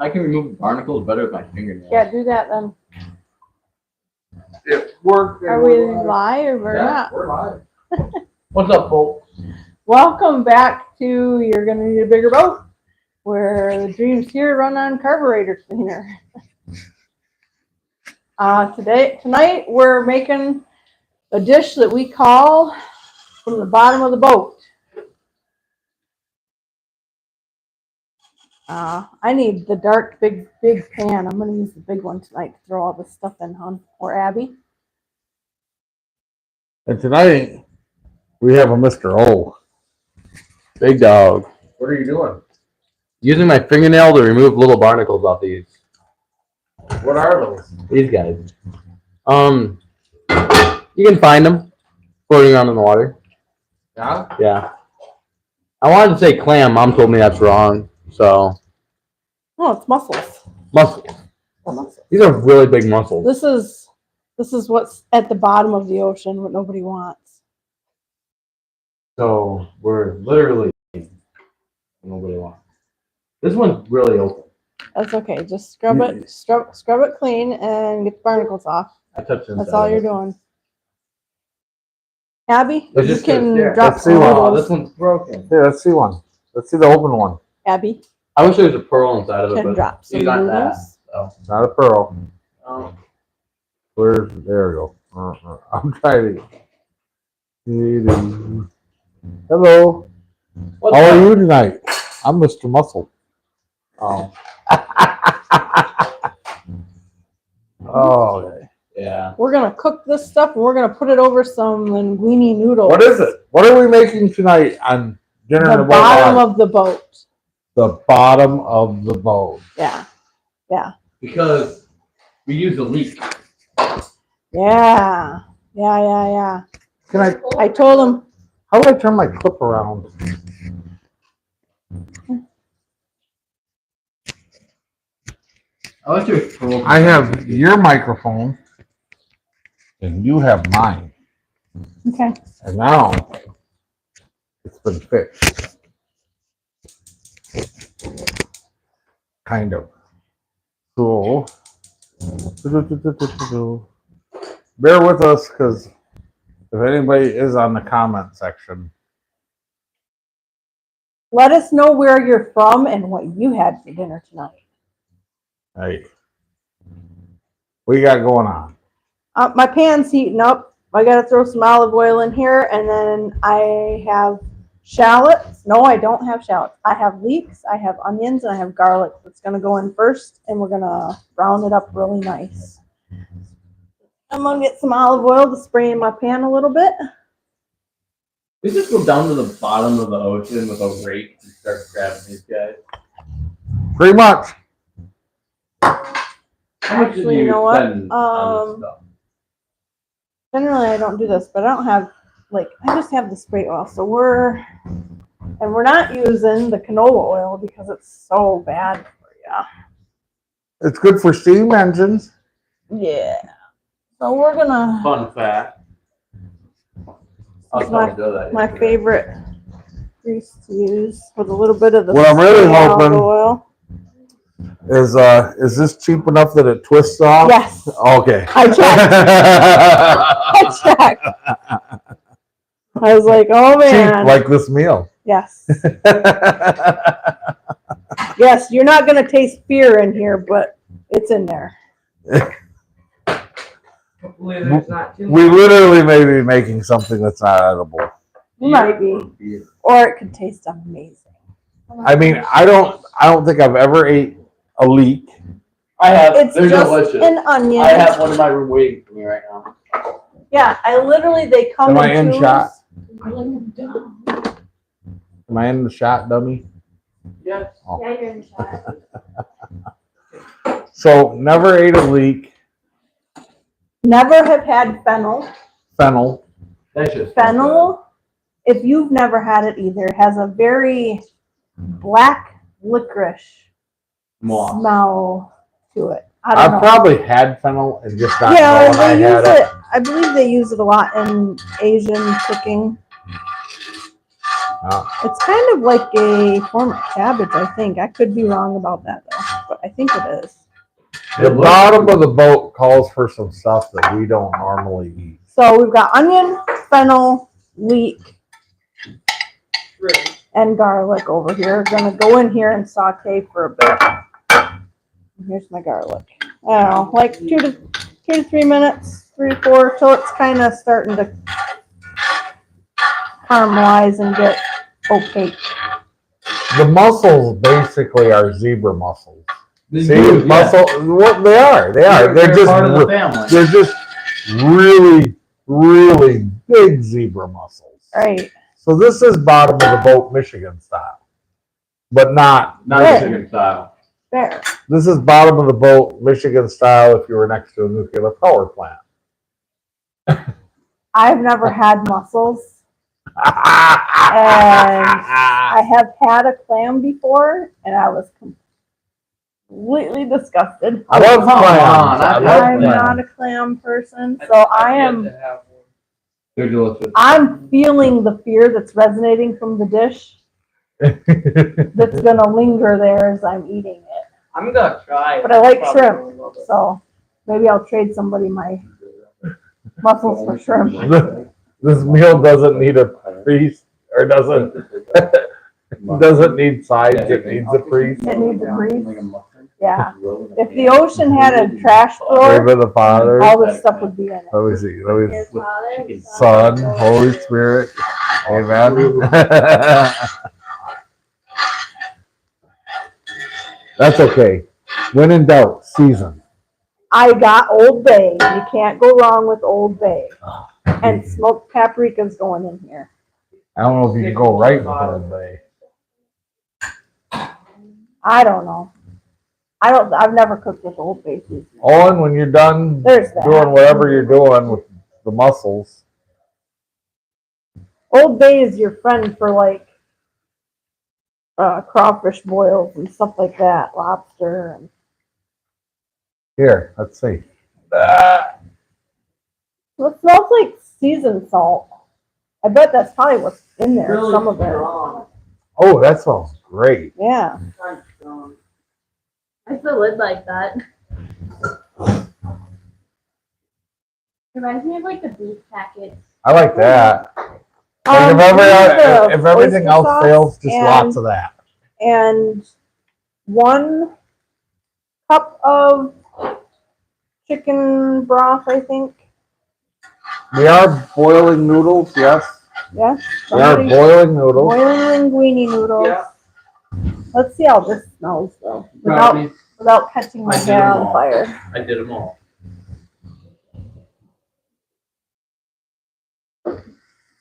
I can remove barnacles better with my fingernails. Yeah, do that then. It worked. Are we live or not? We're live. What's up, folks? Welcome back to You're Gonna Need a Bigger Boat, where the dreams here run on carburetor cleaner. Tonight we're making a dish that we call from the bottom of the boat. I need the dark, big pan. I'm going to use the big one tonight to throw all this stuff in, hon. Or Abby. And tonight we have a Mr. O. Big dog. What are you doing? Using my fingernail to remove little barnacles off these. What are those? These guys. You can find them floating around in the water. Yeah? Yeah. I wanted to say clam. Mom told me that's wrong. So. Oh, it's mussels. Mussels. Oh, mussels. These are really big mussels. This is what's at the bottom of the ocean, what nobody wants. So we're literally nobody wants. This one's really open. That's okay. Just scrub it clean and get the barnacles off. I touched it. That's all you're doing. Abby, Let's you just can get- drop let's see some one. of Oh, those. this one's broken. Here, let's see one. Let's see the open one. Abby, I wish there was a pearl inside of it, can but drop some you got that. noodles. So. Not a pearl. Um, There we go. I'm trying to. Hello. what's How are up? you tonight? I'm Mr. Muscle. Oh, Oh, okay. yeah. We're gonna cook this stuff and we're gonna put it over some linguine noodles. What is it? What are we making tonight on dinner in The the boat? bottom of the boat. The bottom of the boat. Yeah. Because we use a leak. Yeah. Can I told him, how do I turn my clip around? I wish there was pearl. I have your microphone and you have mine. okay. And now it's been fixed. Kind of. So bear with us because if anybody is on the comment section, Let us know where you're from and what you had for dinner tonight. hey, what you got going on? My pan's heating up. I gotta throw some olive oil in here, and then I have shallots. No, I don't have shallots. I have leeks, I have onions, and I have garlic that's gonna go in first, and we're gonna brown it up really nice. I'm gonna get some olive oil to spray in my pan a little bit. We just go down to the bottom of the ocean with a rake and start grabbing these guys. Pretty much. How much did Actually, you know what? spend on this stuff? Generally, I don't do this, but I don't have, I just have the spray oil. So we're not using the canola oil because it's so bad for you. It's good for steam engines. Yeah. So we're gonna, Fun fact. This is my favorite grease to use with a little bit of the What I'm really spray olive hoping- oil. Is this cheap enough that it twists off? Yes. Okay. I checked. I was like, oh man. Cheap like this meal. Yes. Yes, you're not gonna taste fear in here, but it's in there. Hopefully there's not too We literally may be making something that's not edible. Might be. Or it could taste amazing. I mean, I don't think I've ever ate a leek. I have. It's They're just delicious. an onion. I have one in my room waiting for me right now. Yeah, they come Am I in in tubes. shot? Am I in the shot, dummy? Yes. Oh. Yeah, you're in shot. So never ate a leek. Never have had fennel. Fennel. That's just Fennel, if you've never had it either, has a very black licorice moss. smell to it. I don't I've know. probably had fennel and just not Yeah, know when I they had use it. it. I believe they use it a lot in Asian cooking. Oh. It's kind of like a form of cabbage, I think. I could be wrong about that though. but I think it is. The bottom of the boat calls for some stuff that we don't normally eat. So we've got onion, fennel, leek, and garlic over here. Gonna go in here and saute for a bit. Here's my garlic. I don't know, like 2 to 3 minutes, 3 to 4, till it's kind of starting to caramelize and get opaque. The mussels basically are zebra mussels. They See, do, yeah. mussel, what they are. They're just part of the family. They're just really, really big zebra mussels. Right. So this is bottom of the boat Michigan style, but not. Not Right. Michigan style. There. This is bottom of the boat Michigan style if you were next to a nuclear power plant. I've never had mussels. And I have had a clam before, and I was completely disgusted. I love Come clams. on, I I love I'm clams. not a clam person, so I am. They're delicious. I'm feeling the fear that's resonating from the dish that's gonna linger there as I'm eating it. I'm gonna try. But I like shrimp, so maybe I'll trade somebody my mussels for shrimp. This meal doesn't need a priest, or doesn't need sides. It needs a priest. It needs a priest. Yeah. If the ocean had a trash Name drawer, of the Father. all this stuff would be in it. Let me see. Son, Holy Spirit. Amen. That's okay. When in doubt, season. I got Old Bay. You can't go wrong with Old Bay. And smoked paprika's going in here. I don't know if you can go right with Old Bay. I don't know. I've never cooked with Old Bay seasoning. Owen, when you're done There's that. doing whatever you're doing with the mussels, Old Bay is your friend for like crawfish boils and stuff like that, lobster. And here, let's see. it smells like seasoned salt. I bet that's probably what's in there. Really some of it. strong. Oh, that smells great. Yeah. I still live like that. Reminds me of like the beef packets. I like that. Like if everything else fails, just lots of that. And 1 cup of chicken broth, I think. We are boiling noodles, yes. Yes. We are boiling noodles. Boiling linguine noodles. Yeah. Let's see how this smells though, without catching my I did hair them on all. fire. I did them all.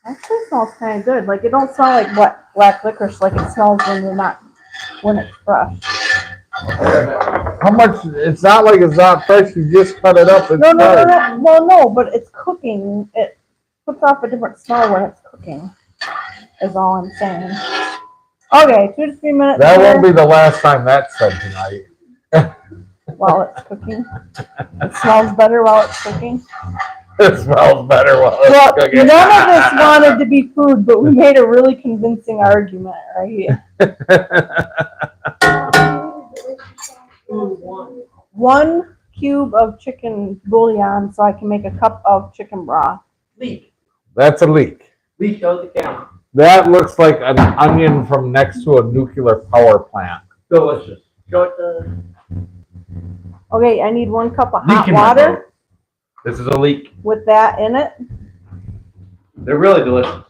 Actually smells kind of good. Like it don't smell like wet black licorice like it smells when it's fresh. How much? It's not like it's not fresh. You just cut it up. It's No, fresh. well, no, but it's cooking. It puts off a different smell when it's cooking. Is all I'm saying. Okay, 2 to 3 minutes. That here won't be the last time that's said tonight. while it's cooking. It smells better while it's cooking. It smells better while Well, it's cooking. none of this wanted to be food, but we made a really convincing argument, right? 1 cube of chicken bouillon so I can make a cup of chicken broth. Leek. That's a leek. Leek, show the camera. That looks like an onion from next to a nuclear power plant. Delicious. Show it to. Okay, I need 1 cup of Leek hot in my water boat. This is a leek. with that in it. They're really delicious.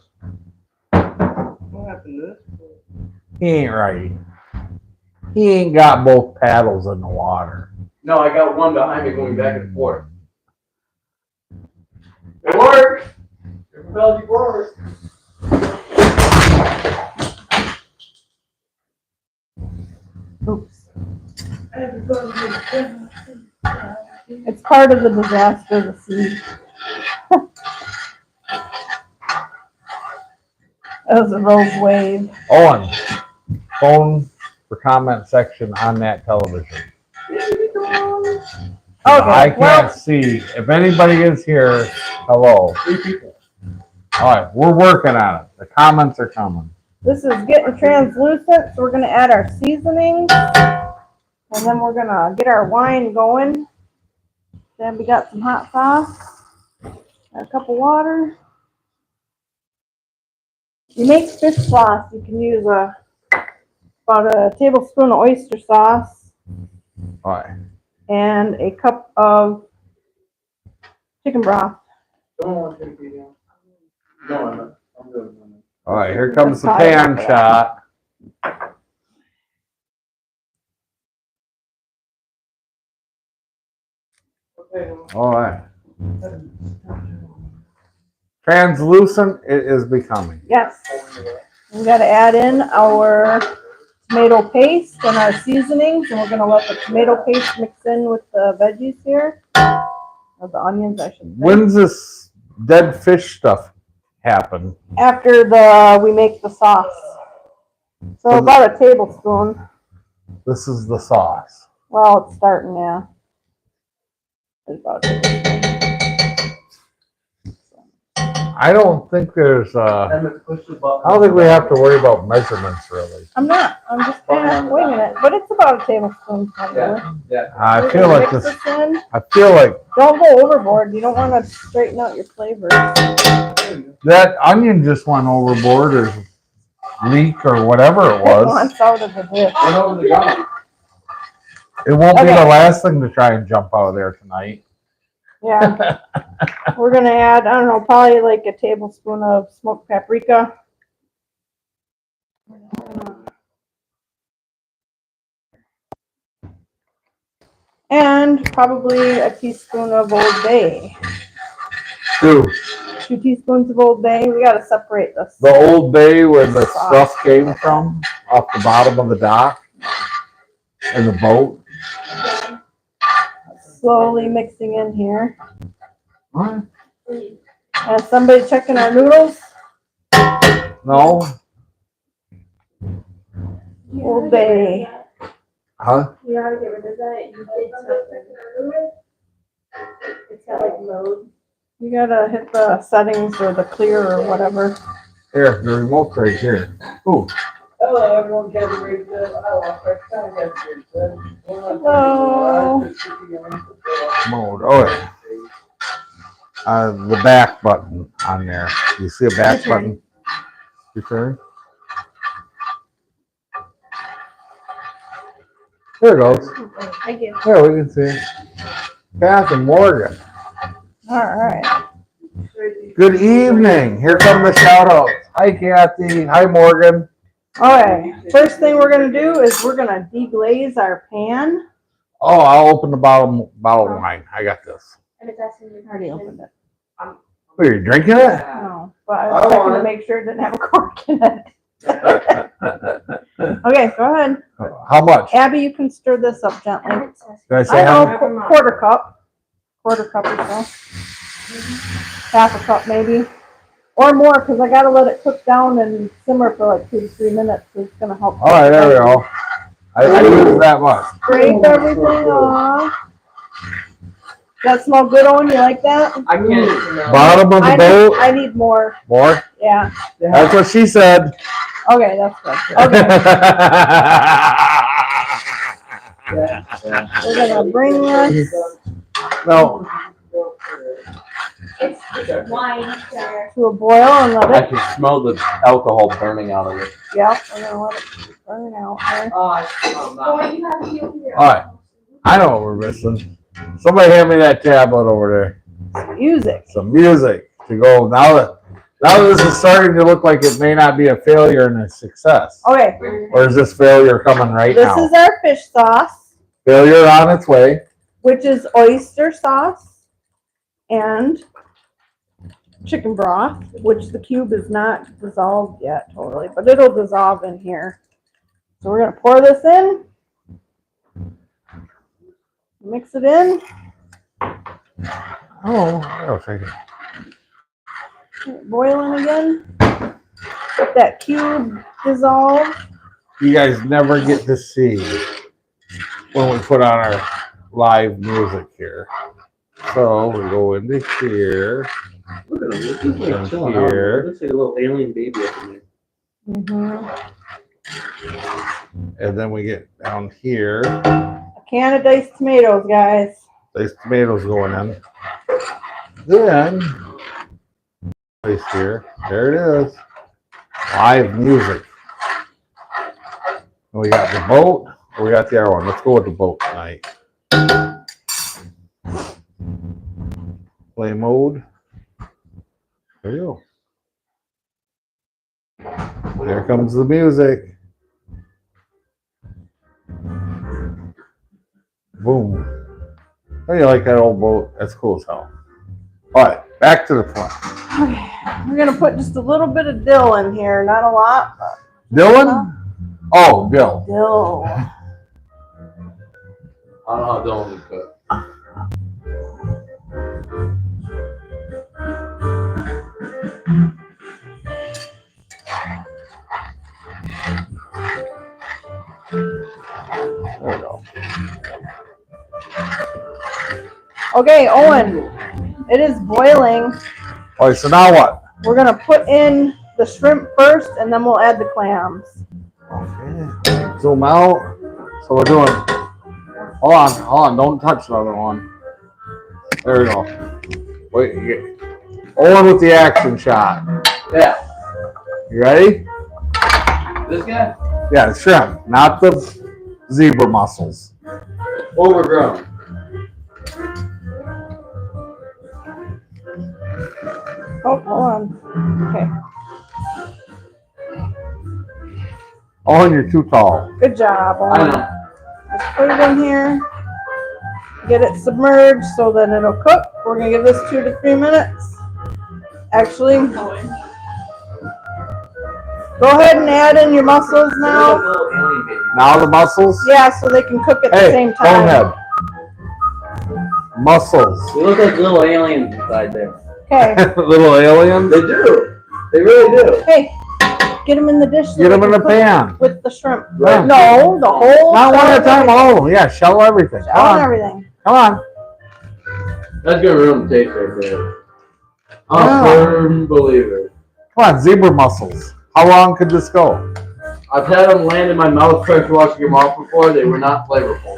What happened to this? He ain't right. He ain't got both paddles in the water. No, I got one behind me going back and forth. It worked. It propelled you forward. Oops. It's part of the disaster of the sea. That was a rogue wave. Owen, phone for comment section on that television. I Okay, can't well, see. If anybody is here, hello. 3 people. All right, we're working on it. The comments are coming. this is getting translucent, so we're gonna add our seasonings. And then we're gonna get our wine going. Then we got some hot sauce, a cup of water. You make fish sauce, you can use about a tablespoon of oyster sauce All right. and a cup of chicken broth. Don't want to take it down. No, I'm good. All right, here comes the pan shot. All right. Translucent it is becoming. Yes. We gotta add in our tomato paste and our seasonings, and we're gonna let the tomato paste mix in with the veggies here. Or the onions, I should say. When's this dead fish stuff happen? After we make the sauce. So about a tablespoon. This is the sauce. Well, it's starting, yeah. It's about a tablespoon. I don't think there's I don't think we have to worry about measurements really. I'm just kind of winging it, but it's about a tablespoon probably. Yeah. I We're feel gonna like mix this. in. I feel like Don't go overboard. You don't want to straighten out your flavors. that onion just went overboard or leak or whatever it It was. wants out of the dish. Went over the gun. It won't be Okay. the last thing to try and jump out of there tonight. Yeah. We're gonna add, I don't know, probably like a tablespoon of smoked paprika. And probably a teaspoon of Old Bay. Dude, 2 teaspoons of Old Bay. We gotta separate this. the Old Bay where the stuff came from, off the bottom of the dock, in the boat. Slowly mixing in here. What? And somebody checking our noodles. No? Old Bay. Huh? You know how to get rid of that? You did something. It's got like load. You gotta hit the settings or the clear or whatever. Here, the remote's right here. Ooh. Hello, everyone. Kevin Reed. I lost our time. Hello. Mode. Oh, yeah. The back button on there. You see a back Return. button? Return. There it goes. Thank you. There, we can see it. Kath and Morgan. All right. Good evening. Here come the shout outs. Hi, Kathy. Hi, Morgan. All right. First thing we're gonna do is we're gonna deglaze our pan. Oh, I'll open the bottle of wine. I got this. And it's asking you Already opened it. Wait, you're drinking it? No, but I was checking to make sure it didn't have a cork in it. Okay, go ahead. How much? Abby, you can stir this up gently. Did I I say how know, much? quarter cup or so. Half a cup maybe. Or more, because I gotta let it cook down and simmer for like 2 to 3 minutes. So it's gonna help. All right, there we go. I used that much. Scrape everything off. That smell good, Owen? You like that? I can't. Bottom of the boat. I need more. More? Yeah. That's what she said. Okay, that's good. Okay, we're gonna bring this No, It's wine there. to a boil and I let it. can smell the alcohol burning out of it. Yep, we're gonna let it burn out there. Oh, you have to be over here. all right. I know what we're missing. Somebody hand me that tablet over there. Music. Some music to go. Now that this is starting to look like it may not be a failure and a success. Okay, Or is this failure coming right this now? is our fish sauce, Failure on its way. which is oyster sauce and chicken broth, which the cube is not dissolved yet totally, but it'll dissolve in here. So we're gonna pour this in, mix it in, Oh, I'll take it. boiling again. Let that cube dissolve. You guys never get to see when we put on our live music here. So we go into here. Look at him. This is like And chilling out. here. Looks like a little alien baby up in there. Mhm. And then we get down here. A can of diced tomatoes, guys. These tomatoes going in. Then, place here. There it is. Live music. And we got the boat. We got the other one. Let's go with the boat tonight. Play mode. There you go. There comes the music. Boom. How do you like that old boat? That's cool as hell. All right, back to the front. Okay, we're gonna put just a little bit of dill in here, not a lot, but Dylan? Oh, Bill. dill. I don't know how Dylan would cook. There we go. Okay, Owen, it is boiling. All right, so now what? We're gonna put in the shrimp first, and then we'll add the clams. Okay. Zoom out. So we're doing. Hold on. Don't touch the other one. There we go. Wait. Owen with the action shot. Yeah. You ready? This guy? Yeah, the shrimp, not the zebra mussels. Overgrown. Oh, hold on. Okay, Owen, you're too tall. good job, I Owen. know. Just put it in here. Get it submerged so that it'll cook. We're gonna give this 2 to 3 minutes. Actually, go ahead and add in your mussels now. Now the mussels. Yeah, so they can cook at the Hey, same time. bonehead. Mussels. They look like little aliens inside there. Okay. Little aliens. They do. They really do. Hey, get them in the dish. So Get them they in can the cook pan. with the shrimp. Yeah. No, the whole. Not one at a time. everything. All of them. Yeah, shell everything. Shell Come and on. everything. Come on. That's gonna ruin the taste right there. I'm Yeah. a firm believer. Come on, zebra mussels. How long could this go? I've had them land in my mouth pressure washing your mouth before. They were not flavorful.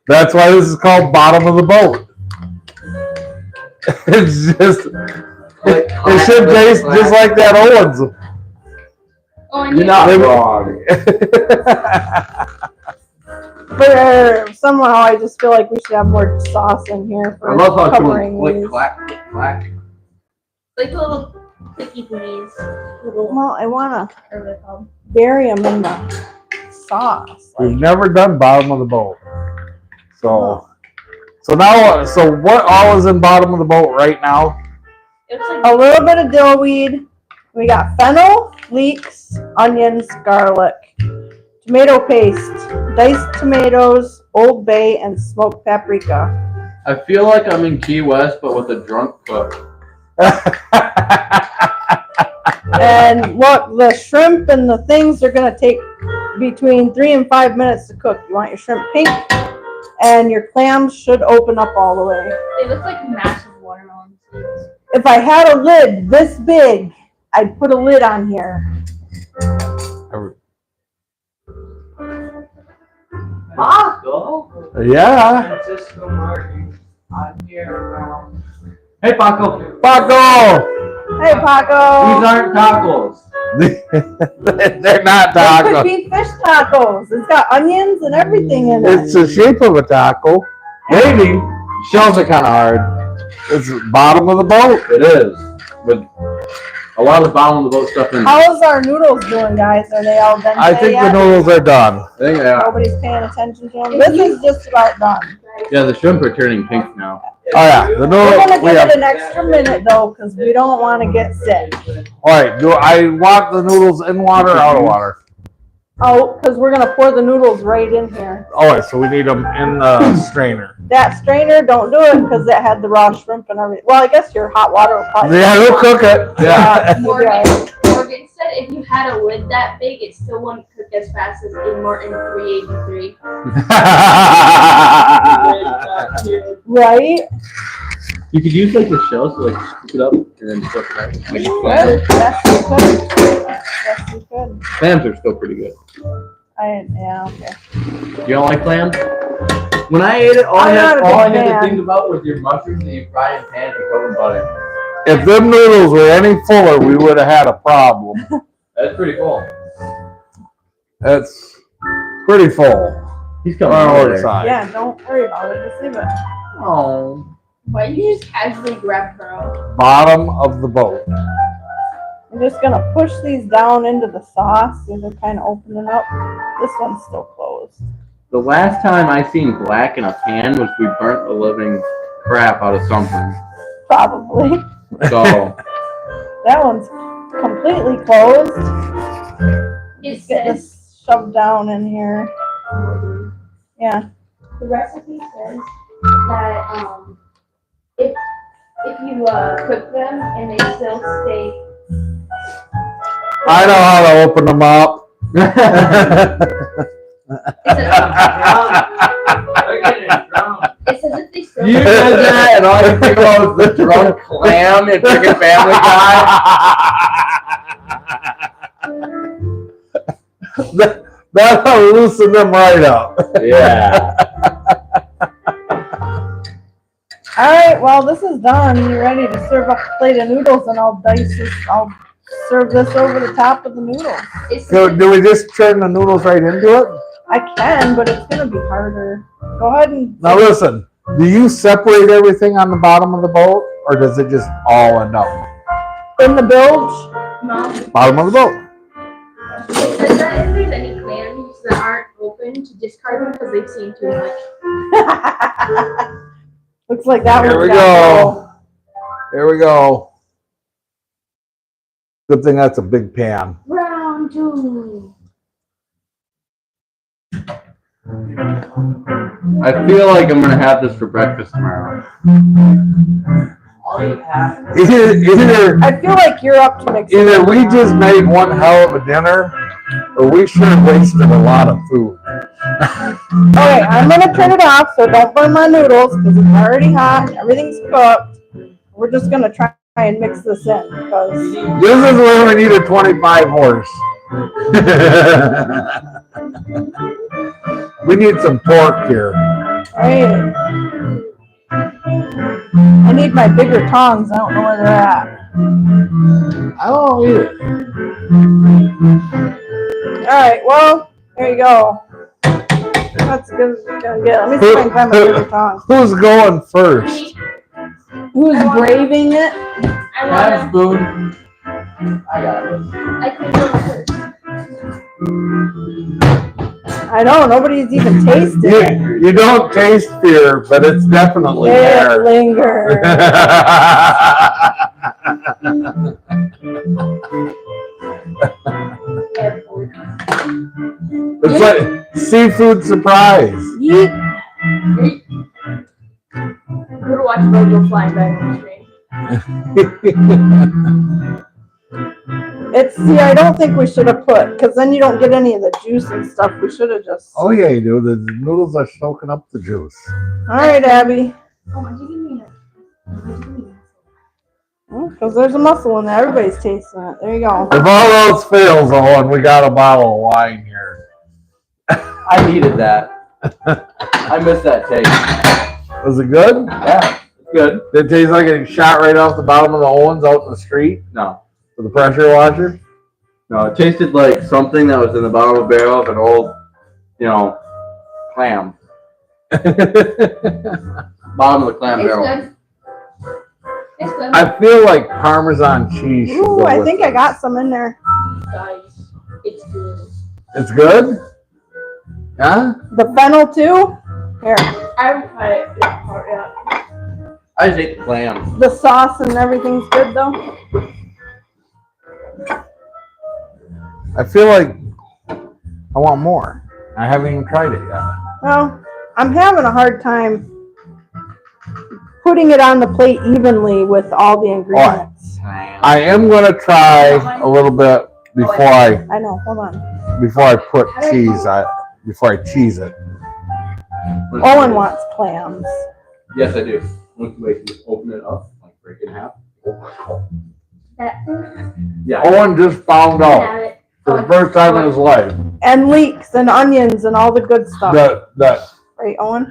That's why this is called bottom of the boat. It's just, it should taste just like that Owens. Oh, and You're not wrong. But somehow I just feel like we should have more sauce in here I for love how covering someone these. click, clack, clack. like the little clicky thingies. Little, Well, I wanna what are they called? bury them in the sauce. We've Like, never done bottom of the boat. So now, so what all is in bottom of the boat right now? It looks like a little bit of dill weed. We got fennel, leeks, onions, garlic, tomato paste, diced tomatoes, Old Bay, and smoked paprika. I feel like I'm in Key West, but with a drunk cook. And look, the shrimp and the things are gonna take between 3 and 5 minutes to cook. You want your shrimp pink, and your clams should open up all the way. they look like massive watermelon seeds. If I had a lid this big, I'd put a lid on here. Paco? Yeah. Francisco Martin. I'm here around. Hey, Paco. Paco! Hey, These Paco. aren't tacos. They're not They could tacos. be fish tacos. It's got onions and everything in it. It's the shape of a taco. Maybe. Shells are kind of hard. It's bottom of the boat. It is. With a lot of bottom of the boat stuff in there. How's our noodles doing, guys? Are they all done? I think the noodles are done. I think they are. Nobody's paying attention to them. This is just about done. Yeah, the shrimp are turning pink now. Oh yeah, the We're noodles. gonna We give have. it an extra minute though, because we don't want to get sick. All right. Do I want the noodles in water or out of water? Oh, because we're gonna pour the noodles right in here. All right. So we need them in the strainer. That strainer, don't do it because that had the raw shrimp and everything. Well, I guess your hot water will probably. Yeah, they'll cook it. Yeah. Morgan said if you had a lid that big, it still wouldn't cook as fast as in Martin 383. Right? You could use like the shells to like scoop it up and then stuff it out. Like Good. clams. Yes, you could. Yes, you could. Clams are still pretty good. Yeah, okay. You don't like clams? When I ate it, all I I'm not a had big to fan. think about was your mushrooms that you fry in pans and cover in butter. If them noodles were any fuller, we would have had a problem. That's pretty cool. That's pretty full. He's coming On over our there. side. Yeah, don't worry about it. Just leave it. Oh. Why do you just casually grab her out? Bottom of the boat. I'm just gonna push these down into the sauce. These are kind of opening up. This one's still closed. The last time I seen black in a pan was we burnt the living crap out of something. Probably. So That one's completely closed. It Just get says, this shoved down in here. Yeah. the recipe says that if you cook them and they still stay, I know how to open them up. it says if they still you did that, and all you think about was the drunk clam and freaking Family Guy. That'll loosen them right up. Yeah. All right. Well, this is done. You ready to serve up a plate of noodles, and I'll dice this. I'll serve this over the top of the noodles. it So says do we just turn the noodles right into it? I can, but it's gonna be harder. Go ahead and. Now listen, do you separate everything on the bottom of the boat, or does it just all end up In the bilge. Mom, bottom of the boat? it says that if there's any clams that aren't open, to discard them because they've seen too much. Looks like that Here one's we got go. Here we go. Good thing that's a big pan. Round two. I feel like I'm gonna have this for breakfast tomorrow. All you have to Either I feel like you're up to mix. either we just made one hell of a dinner, or we sure wasted a lot of food. Okay, I'm gonna turn it off so don't burn my noodles because it's already hot and everything's cooked. We're just gonna try and mix this in because This is where we need a 25 horse. We need some torque here. right. I need my bigger tongs. I don't know where they're at. I don't know either. All right, well, there you go. That's good. Gonna get. Let me see if I can find my bigger tongs. Who's going first? Who's braving it? I Have a wanna. spoon. I got it. I can go first. I know nobody's even tasted it. You don't taste fear, but it's definitely It there. lingers. It's like seafood surprise. Yeet. I'm gonna watch Mojo flying back on the screen. See, I don't think we should have put, because then you don't get any of the juice and stuff. We should have just. Oh yeah, you do. The noodles are soaking up the juice. All right, Abby. Oh, why'd you give me a? Because there's a mussel in there. Everybody's tasting it. There you go. If all else fails, Owen, we got a bottle of wine here. I needed that. I missed that taste. Was it good? Yeah, it's good. Did it taste like it shot right off the bottom of the Owens out in the street No. with the pressure washer? No, it tasted like something that was in the bottom of a barrel of an old, clam. Bottom of the clam It's barrel. good. It's good. I feel like Parmesan cheese should Ooh, go I with think it. I got some in there. Guys, it's good. It's good? Huh? The fennel too. Here, I yeah. I just ate the clam. the sauce and everything's good though. I feel like I want more. I haven't even tried it yet. Well, I'm having a hard time putting it on the plate evenly with all the ingredients. I am gonna try a little bit before I know. Hold on. put cheese on before I cheese it. Owen wants clams. Yes, I do. What's the way to just open it up, like break it in half? That thing. Yeah. Owen just found out Have it. for the first time in his life And leeks and onions and all the good stuff. that Right, Owen?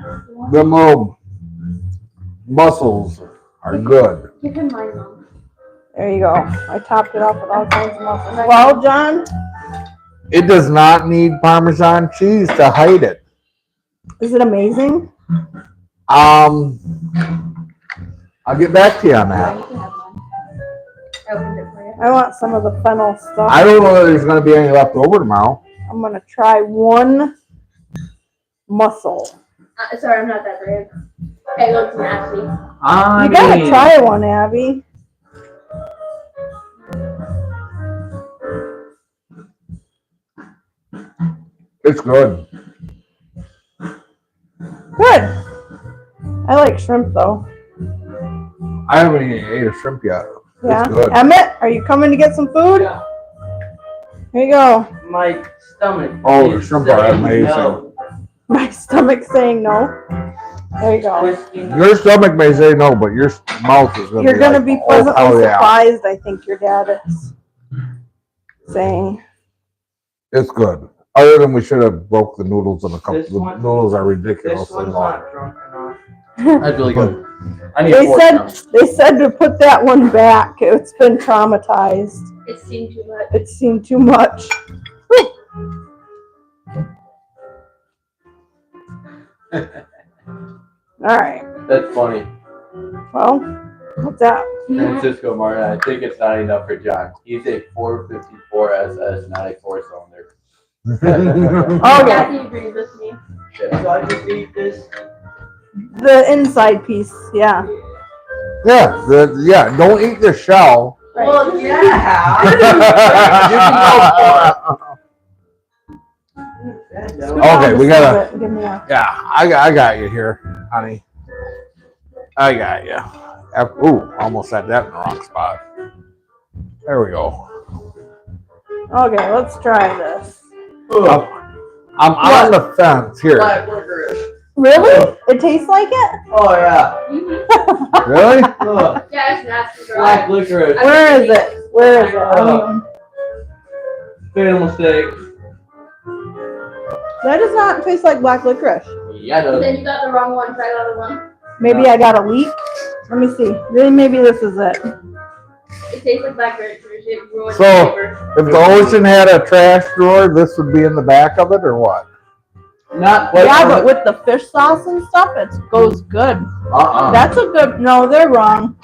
them little mussels are good. Give him my mom. There you go. I topped it off with all kinds of mussels. Well, John, It does not need Parmesan cheese to hide it. is it amazing? I'll get back to you on Yeah, that. you can have one. I opened it for you. I want some of the fennel stuff. I don't know whether there's going to be any left over tomorrow. I'm gonna try one mussel. Sorry, I'm not that brave. It looks nasty. You gotta try one, Abby. It's good. Good. I like shrimp though. I haven't even ate a shrimp yet. Yeah. It's good. Emmett, are you coming to get some food? Yeah. Here you go. My stomach. Oh, the is shrimp are saying amazing. no. My stomach's saying no. There you go. Twisting. Your stomach may say no, but your mouth is going to You're gonna be pleasantly oh, yeah. surprised, I think your dad is saying. It's good. Other than we should have broke the noodles in a couple. This The one- noodles are This ridiculously one's long. not drunk enough. That's really good. I need They four said now. they said to put that one back. It's been traumatized. It seemed too much. It seemed too much. All right. That's funny. Well, what's that? Francisco Martin, I think it's not enough for John. He's a 454 SS, not a 4-cylinder. Oh yeah, He agrees with me. So I just eat this. the inside piece. Yeah. Yeah. Don't eat the shell. Right. Well, yeah. Okay, we gotta- Give me a. Yeah, I got you here, honey. I got you. Ooh, almost had that in the wrong spot. There we go. Okay, let's try this. I'm on the fence here. Black licorice. Really? It tastes like it? Oh yeah. Mm-hmm. Really? Ugh. Yeah, it's nasty. Black licorice. Where is it? Where is it? Fatal mistake. That does not taste like black licorice. Yeah, it does. Then you got the wrong one. Try the other one. Maybe I got a leak. Let me see. Maybe this is it. It tastes like black licorice. It ruins So- the flavor. If the ocean had a trash drawer, this would be in the back of it, or what? Not Yeah, but with the fish sauce and stuff, it goes good. That's a good. No, they're wrong.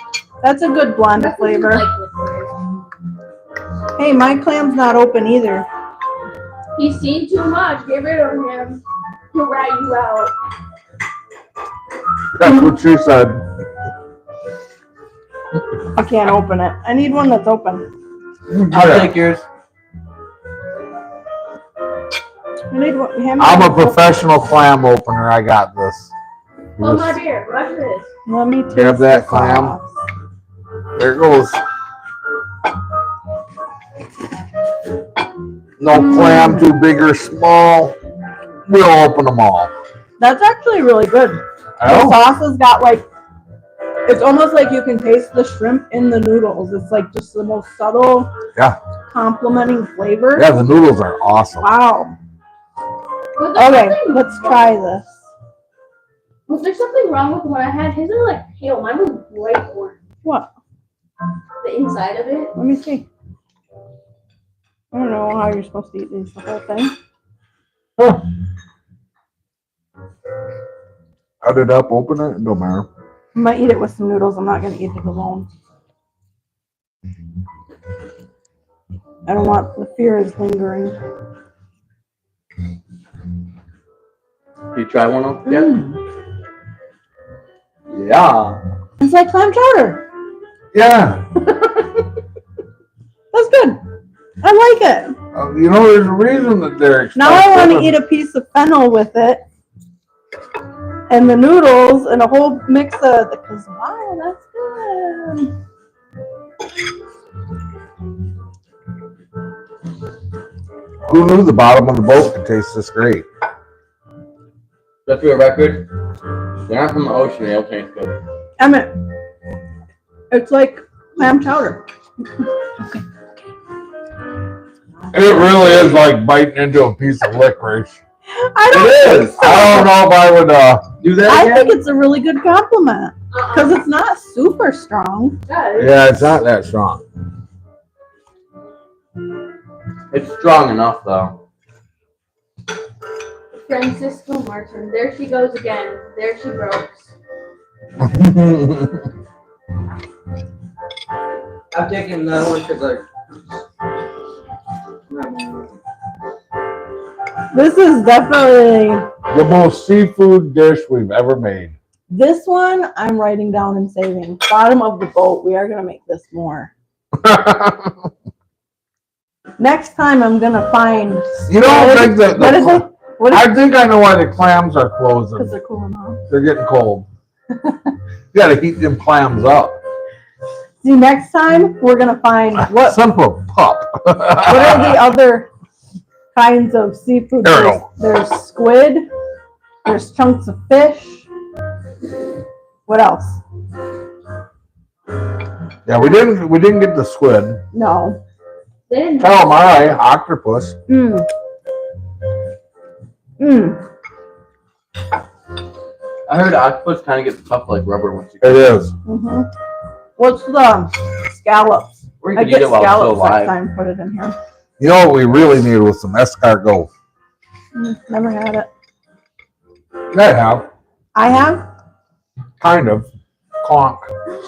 That's a good blend of flavor. Like licorice. Hey, my clam's not open either. He's seen too much. Get rid of him. He'll rat you out. That's what she said. I can't open it. I need one that's open. I'll take yours. I need one. hand me I'm one a that's open. professional clam opener. I got this. Oh my dear, watch this. Let me taste Grab that the clam. sauce. There it goes. No clam, too big or small. We'll open them all. That's actually really good. The Oh, sauce has got like, it's almost like you can taste the shrimp in the noodles. It's like just the most subtle, Yeah. complementing flavor. yeah, the noodles are awesome. Wow. Was there Okay, something let's wrong? try this. Was there something wrong with the one I had? His are like pale. Mine was bright orange. What? The inside of it. Let me see. I don't know how you're supposed to eat these, the whole thing. Huh. Cut it up, open it, it don't matter. I might eat it with some noodles. I'm not going to eat it alone. I don't want, the fear is lingering. You try one of them? Mm. Yeah. It's like clam chowder. Yeah. That's good. I like it. You know, there's a reason that they're expensive. Now I want to eat a piece of fennel with it. And the noodles and a whole mix of, because wow, that's good. Who knew the bottom of the boat could taste this great? Just for a record, they're not from the ocean, they all taste good. I mean, it's like clam chowder. It really is like biting into a piece of licorice. I don't It think is. so. I don't know if I would. Do that I again? think it's a really good compliment because it's not super strong. Yeah, it's not that strong. It's strong enough though. Francisco Martin. There she goes again. There she breaks. I'm taking that one because This is definitely The most seafood dish we've ever made. this one. I'm writing down and saving. Bottom of the boat. We are gonna make this more. Next time, I'm gonna find. You don't think that What is it? What is I think I know why the clams are Because closing. they're cooling off. They're getting cold. You gotta heat them clams up. See, next time we're gonna find what Simple pup. what are the other kinds of seafood? Arrow. There's squid. There's chunks of fish. What else? Yeah, we didn't get the squid. No. They didn't Calamari, octopus. Mm. Mm. I heard octopus kind of gets tough like rubber once you. It is. Mm-hmm. What's the scallops? Or you I can eat get it while it's still scallops next alive. time. Put it in here. You know what we really need was some escargot. Never had it. I have. I have. Kind of. Conch.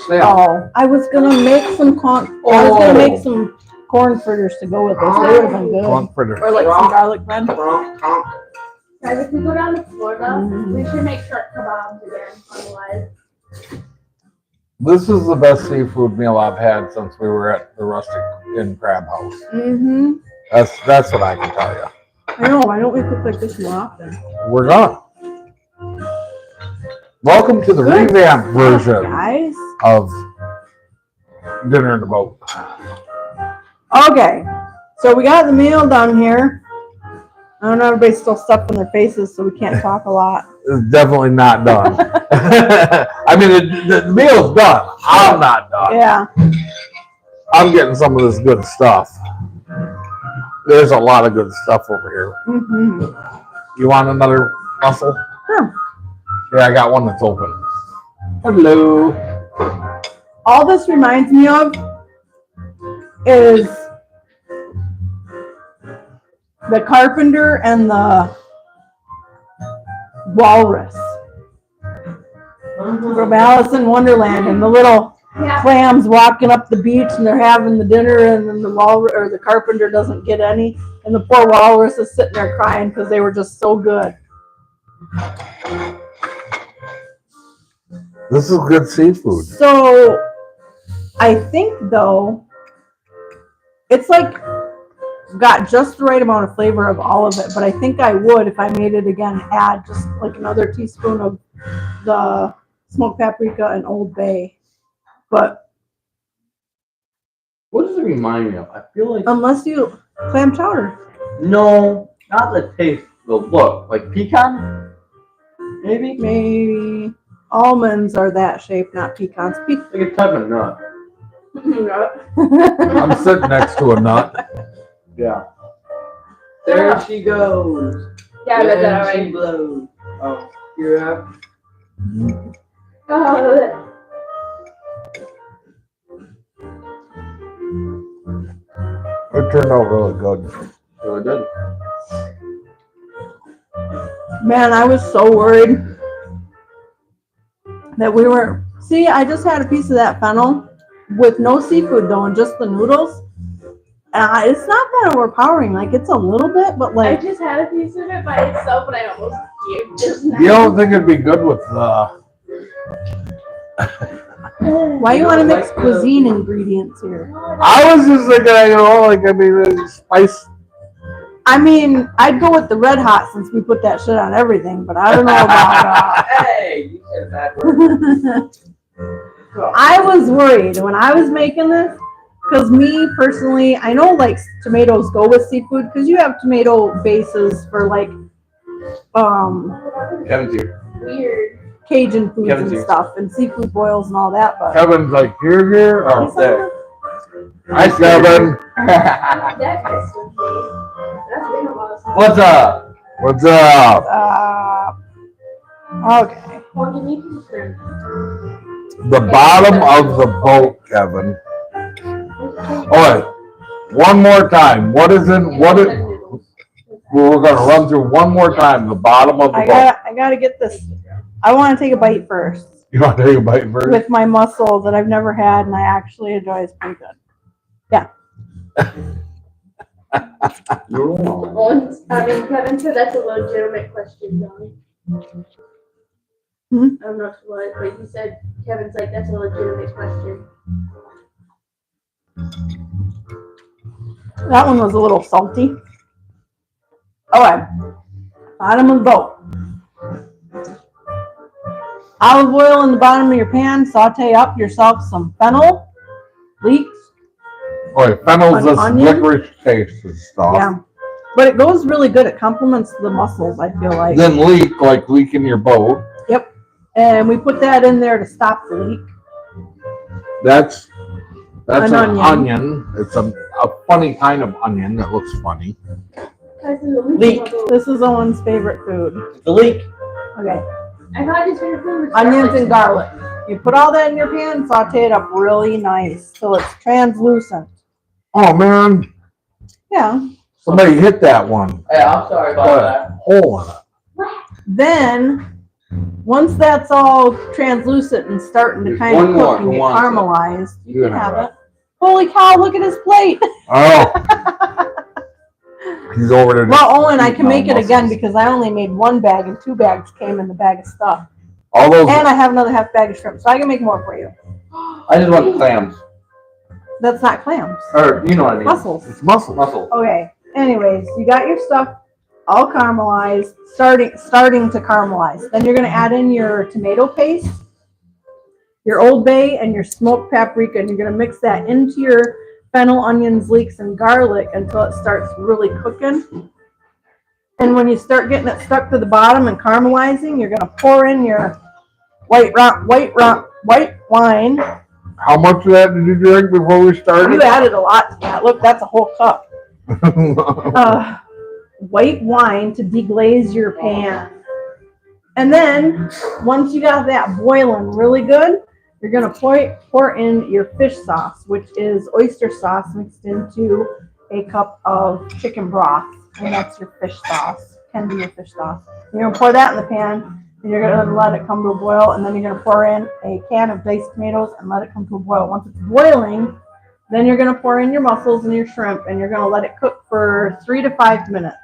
Snail. Oh, I was gonna make some I was gonna make some corn fritters to go with this. They would have been good. Conch fritter. Or like some garlic bread. Guys, if we go down to Florida, Mm. we should make shrimp kebabs again on the live. This is the best seafood meal I've had since we were at the Rustic Inn Crab House. Mm-hmm. That's what I can tell you. I know. Why don't we cook like this more often? We're gone. Welcome to the Good. revamped version Guys. of Dinner in the Boat. Okay. So we got the meal done here. I don't know. Everybody's still stuffing their faces, so we can't talk a lot. It's definitely not done. I mean, the meal's done. I'm not done. Yeah. I'm getting some of this good stuff. There's a lot of good stuff over here. Mm-hmm. You want another mussel? Sure. Yeah, I got one that's open. Hello. All this reminds me of is the carpenter and the walrus from Alice in Wonderland, and the little Yeah. clams walking up the beach, and they're having the dinner, and then the walrus or the carpenter doesn't get any, and the poor walrus is sitting there crying because they were just so good. This is good seafood. So I think though it's like got just the right amount of flavor of all of it, but I think I would, if I made it again, add just like another teaspoon of the smoked paprika and Old Bay. But What does it remind me of? I feel like unless you clam chowder. no, not the taste, the look. Like pecan, maybe. Maybe almonds are that shape, not pecans. Like a type of nut. I'm sitting next to a nut. Yeah. there she goes. Yeah, I read that There already. she blows. Oh, you're up. Oh, It turned out really good. Really good. Man, I was so worried that we were. See, I just had a piece of that fennel with no seafood though, and just the noodles. And it's not that overpowering. Like it's a little bit, but I like just had a piece of it by itself, and I almost gave just now. You don't think it'd be good with why you want to mix cuisine ingredients here? I was just thinking, spice. I mean, I'd go with the red hot since we put that shit on everything, but I don't know about. Hey, you said a bad word. I was worried when I was making this. Because me personally, I know like tomatoes go with seafood because you have tomato bases for like Kevin's here. Weird. Cajun foods Kevin's and here. stuff and seafood boils and all that, but Kevin's like, here. Oh, He's like, hi, Kevin. That guy's so big. That's been a while since. What's up? What's up? okay. Well, you need to turn. The bottom of the boat, Kevin. All right. One more time. We're gonna run through one more time the bottom of the boat. I gotta get this. I want to take a bite first You want to take a bite first? with my mussels that I've never had and I actually enjoy. It's pretty good. Well, I mean, Kevin said that's a legitimate question, John. Hmm? I don't know what, but he said, Kevin's like, that's a legitimate question. That one was a little salty. Okay. Bottom of the boat. Olive oil in the bottom of your pan. Saute up yourself some fennel, leeks. All right, Fennel's this Onion? licorice taste and stuff. Yeah. But it goes really good. It complements the mussels, I feel like. Then leak in your boat. Yep. And we put that in there to stop the leak. That's An an onion. onion. It's a funny kind of onion that looks funny. Leek. This is Owen's favorite food. The leak. Okay. I thought his favorite food was Onions and garlic. You put all that in your pan, saute it up really nice till it's translucent. Oh man, Yeah. somebody hit that one. Hey, I'm sorry about that. Hole in it. Then, once that's all translucent and starting to There's kind one of more cook and who get wants it. caramelized, you You can can have have it. Holy cow, look at his plate. Oh, he's over there. Well, Owen, I can No make it again mussels. because I only made one bag and 2 bags came in the bag of stuff. All those. And I have another half bag of shrimp, so I can make more for you. I just want clams. That's not clams. Or, you know what I mean. Mussels. It's mussels. Mussels. Okay. Anyways, you got your stuff all caramelized, starting to caramelize. Then you're gonna add in your tomato paste, your Old Bay, and your smoked paprika, and you're gonna mix that into your fennel, onions, leeks, and garlic until it starts really cooking. And when you start getting it stuck to the bottom and caramelizing, you're gonna pour in your white wine. How much of that did you drink before we started? You added a lot to that. Look, that's a whole cup. White wine to deglaze your pan. And then, once you got that boiling really good, you're going to pour in your fish sauce, which is oyster sauce mixed into a cup of chicken broth. And that's your fish sauce. Can be your fish sauce. You're going to pour that in the pan, and you're going to let it come to a boil, and then you're going to pour in a can of diced tomatoes and let it come to a boil. Once it's boiling, then you're going to pour in your mussels and your shrimp, and you're going to let it cook for 3 to 5 minutes.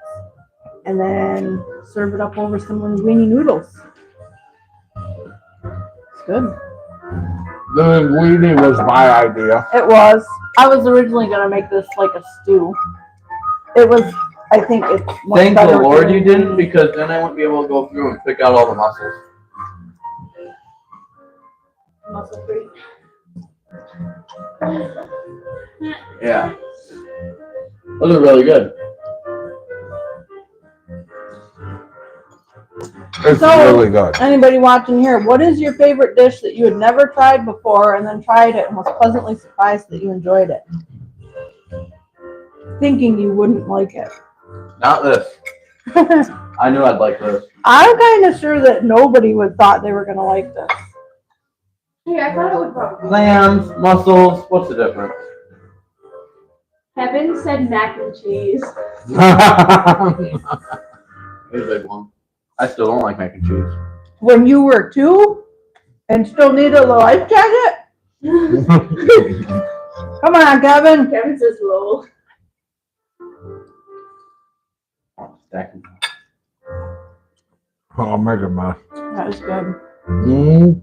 And then serve it up over some linguine noodles. It's good. The linguine was my idea. It was. I was originally going to make this like a stew. It was, I think it's much Thank the better Lord than- you didn't, because then I wouldn't be able to go through and pick out all the mussels. Muscle free. Yeah. Those are really good. It's So- really good. Anybody watching here, what is your favorite dish that you had never tried before and then tried it and was pleasantly surprised that you enjoyed it? Thinking you wouldn't like it. Not this. I knew I'd like this. I'm kind of sure that nobody would thought they were going to like this. Hey, I thought it would probably. Clams, mussels, what's the difference? Kevin said mac and cheese. Here's a big one. I still don't like mac and cheese. When you were 2 and still needed a life jacket? Come on, Kevin. Kevin says roll. Stacking. Oh, make a mess. That was good. Mm.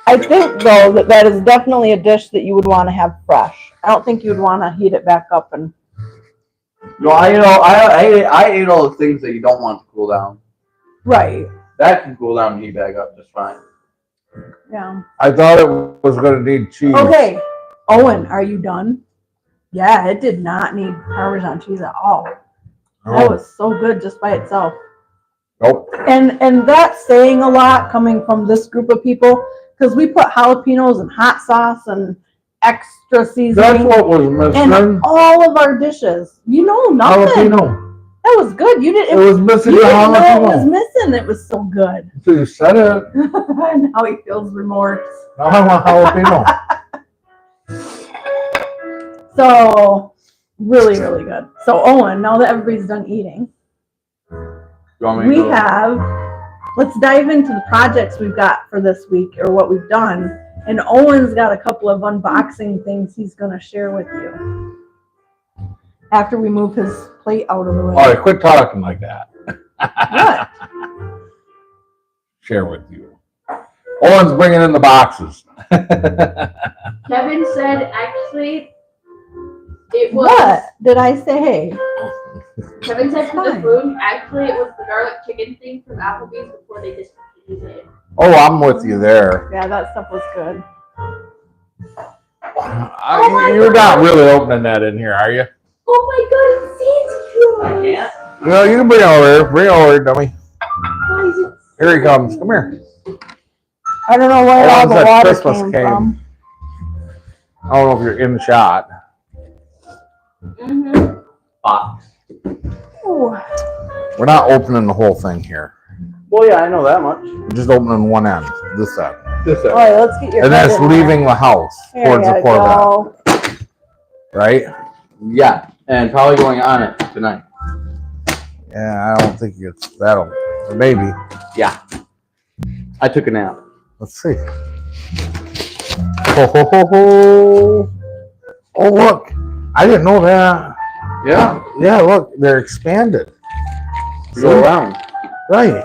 I think, though, that is definitely a dish that you would want to have fresh. I don't think you'd want to heat it back up and. No, I ate all the things that you don't want to cool down. Right. That can cool down and heat back up just fine. Yeah. I thought it was going to need cheese. Okay. Owen, are you done? Yeah, it did not need Parmesan cheese at all. That Oh, was so good just by itself. Nope. And that's saying a lot coming from this group of people because we put jalapenos and hot sauce and extra That's seasoning what was in missing. all of our dishes. You know nothing. Jalapeno. That was good. You It didn't. was missing You the didn't know it was jalapeno. missing. It was so good. So you said it. Now he feels remorse. Now I want jalapeno. So really, really good. So Owen, now that everybody's done eating, You want me to we go? have. Let's dive into the projects we've got for this week or what we've done. And Owen's got a couple of unboxing things he's going to share with you after we move his plate out of the way. All right, quit talking like that. What? Share with you. Owen's bringing in the boxes. Kevin said actually it was. What did I say? Kevin said for the Fine. food, actually it was the garlic chicken thing from Applebee's before they discontinued it. Oh, I'm with you there. Yeah, that stuff was good. You're not really opening that in here, are you? Oh my god, it's Santa Claus! I can't. No, you can bring it over here. Bring it over here, dummy. Why is it? Here he comes. Come here. I don't know where Oh, all it the said water Christmas came came. from. I don't know if you're in the shot. Mm-hmm. Box. Ooh. We're not opening the whole thing here. Well, yeah, I know that much. We're just opening one end, this end. This All right, let's get your And head that's in there. leaving the house There towards the you Corvette, go. right? Yeah, and probably going on it tonight. Yeah, I don't think it's that'll. Maybe. Yeah. I took a nap. Let's see. Ho, ho, ho, ho. Oh, look. I didn't know that. Yeah. Yeah, look. They're expanded. Go around. Right.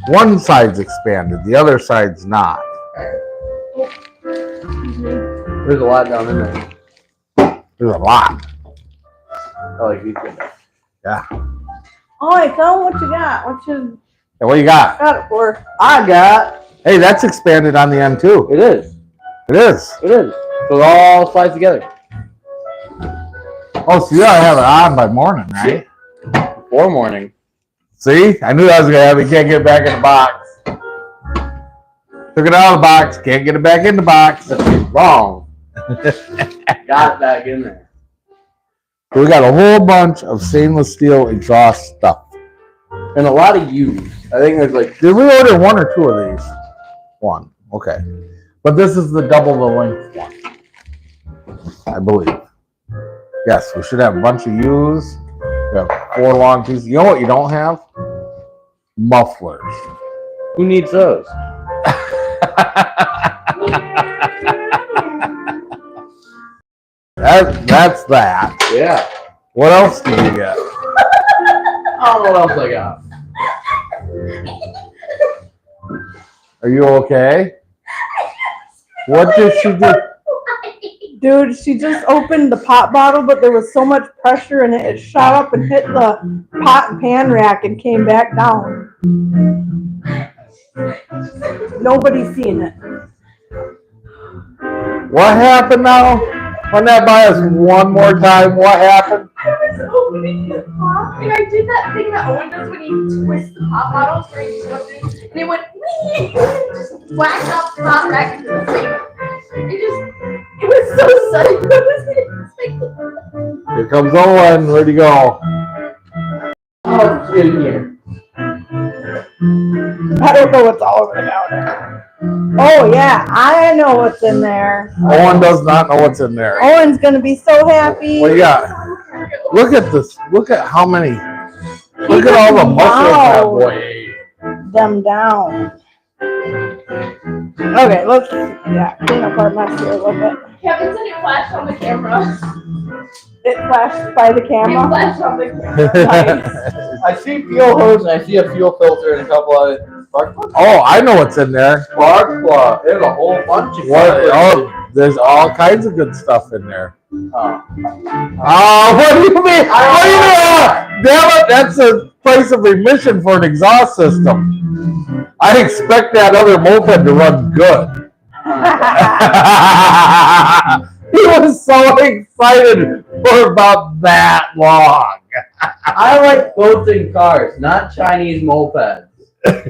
One side's expanded. The other side's not. There's a lot down in there. There's a lot. I like these guys. Yeah. All right, tell them what you got. What you Hey, what you got? got it for? I got. Hey, that's expanded on the end too. It is. It is. It is. So it all slides together. Oh, so you gotta have it on by morning, right? Before morning. See? I knew I was gonna have it. Can't get it back in the box. Took it out of the box. Can't get it back in the box. That's wrong. Got it back in there. So we got a whole bunch of stainless steel exhaust stuff. And a lot of used. I think there's like Did we order one or two of these? One. Okay. But this is the double the length one, I believe. Yes, we should have a bunch of used. We have 4 long pieces. You know what you don't have? Mufflers. who needs those? That's that. Yeah. What else do you get? I don't know what else I got. Are you okay? What did she do? Dude, she just opened the pop bottle, but there was so much pressure in it, it shot up and hit the pot and pan rack and came back down. Nobody's seeing it. What happened now? Run that by us one more time. What happened? I was opening the pop, and I did that thing that Owen does when he twists the pop bottles, where he twists it, and it went wee, and just whacked out the pop back into the sink. It was so sudden. Here comes Owen. Where'd he go? Oh, it's in here. I don't know what's all over the counter. Oh yeah, I know what's in there. Owen does not know what's in there. Owen's gonna be so happy. What do you got? Look at this. Look at how many. Look at all the muscles that boy ate. Them down. Okay, let's clean up our mess here a little bit. Kevin said it flashed on the camera. It flashed by the It camera. flashed on the camera. I see fuel hose and I see a fuel filter and a couple of spark plugs. Oh, I know what's in there. Spark plug. There's a whole bunch of What? stuff. Oh, there's all kinds of good stuff in there. Oh. Oh, what do you mean? What do you mean? Damn it, that's a place of remission for an exhaust system. I expect that other moped to run good. He was so excited for about that long. I like boats and cars, not Chinese mopeds. At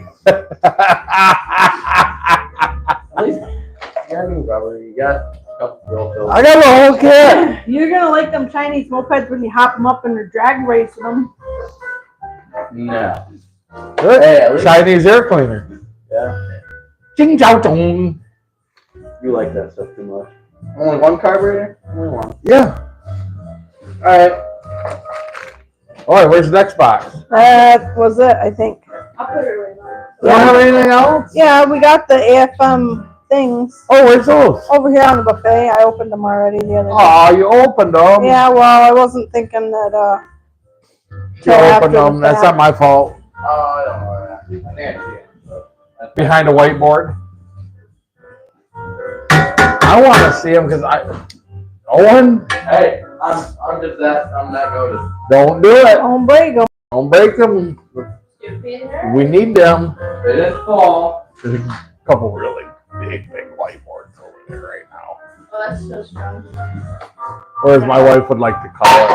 least you got new rubber. You got a couple real filters. I got the whole kit. You're gonna like them Chinese mopeds when you hop them up and they're drag racing them. No. Good. Hey, at least- Chinese air cleaner. Yeah. Jing Zhao Zhong. You like that stuff too much. Only one carburetor? Only one. Yeah. Alright. All right, where's the next box? That was it, I think. I'll put it right there. You don't have anything else? Yeah, we got the AFM things Oh, where's those? over here on the buffet. I opened them already the other day. Oh, you opened them. Yeah, well, I wasn't thinking that, You till after opened the them. That's fact. not my fault. Oh, I don't know that. I think I see it. But Behind the whiteboard. I want to see them because Owen, hey, I'm just that. I'm that goated. don't do it. Don't break them. Don't break them. Skip in there. We need them. It is fall. There's a couple really big whiteboards over there right now. Oh, that's so strong. Or as my wife would like to call